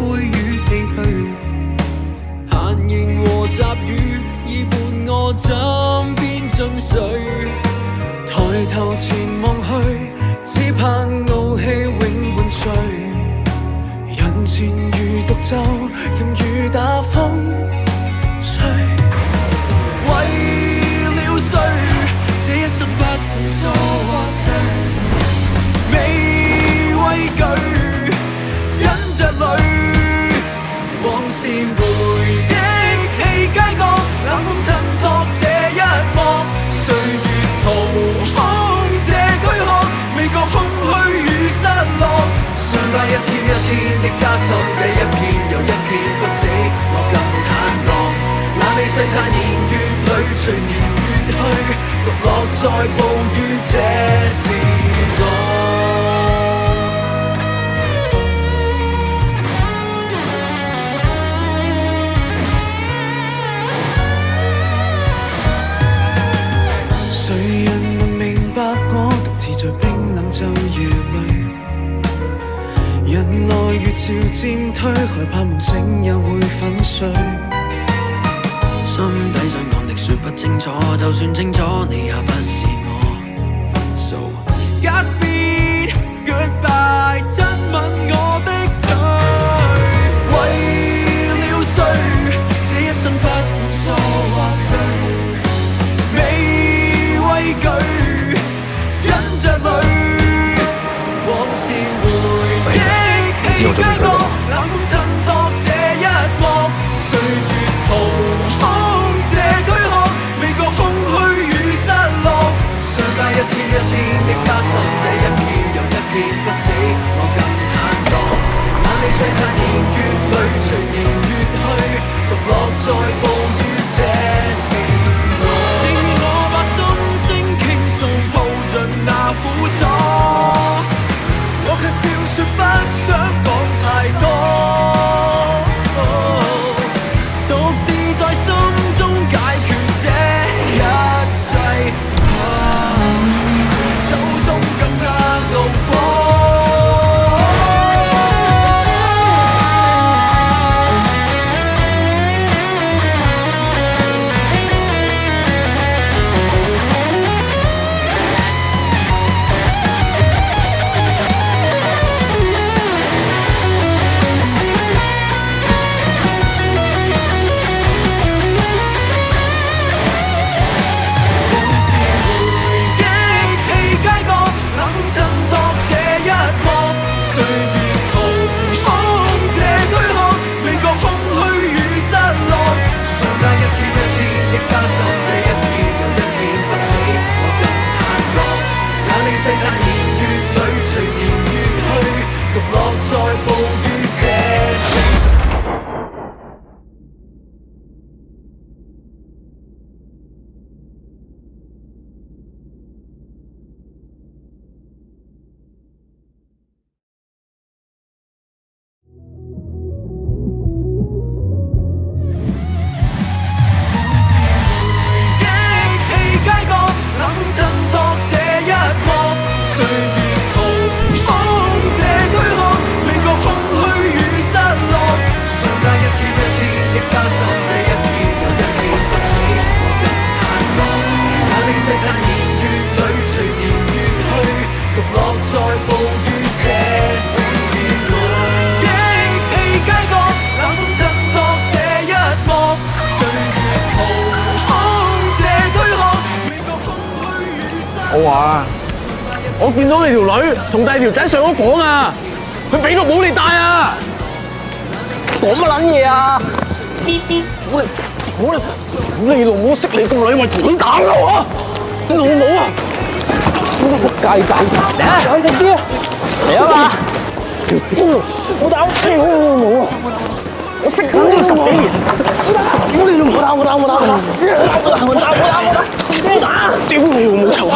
灰與唏噓。閒言和雜語已伴我枕邊進睡。抬頭前望去，只盼傲氣永伴隨。人前如獨奏，任雨打風吹。為了誰，這一生不管錯或對，未畏懼，忍着淚，往事回憶起街角，冷風襯托這一幕，歲月掏空這軀殼，未覺空虛與失落。相隔一天一天的加深，這一片又一片不死，我更坦蕩。那你世態年月裏，隨年月去，獨落在暴雨，這是我。誰人能明白我獨自在冰冷晝夜裏？人來越潮漸退，害怕夢醒又會粉碎。心底上講的說不清楚，就算清楚你也不是我。So Godspeed Goodbye， 親吻我的嘴。為了誰，這一生不管錯或對，未畏懼，忍着淚，往事回憶起街角，冷風襯托這一幕，歲月掏空這軀殼，未覺空虛與失落。相隔一天一天的加深，這一片又一片不死，我更坦蕩。那你世態年月裏，隨年月去，獨落在暴雨，這是我。令我把心聲傾訴，吐盡那苦楚，我卻笑說不想講太多。獨自在心中解決這一切，手中更壓怒火。世態年月裏，隨年月去，獨落在暴雨，這是。我話我見到你條女同第二條仔上咗房啊！佢俾個帽你戴啊！講乜撚嘢啊？你老母識你個女咪同佢打咯啊！你老母啊！仆街仔，嚟啊！快啲啊！嚟啊嘛！我打你老母啊！我識咗你10幾年，屌你老母！我打！屌你老母臭閪！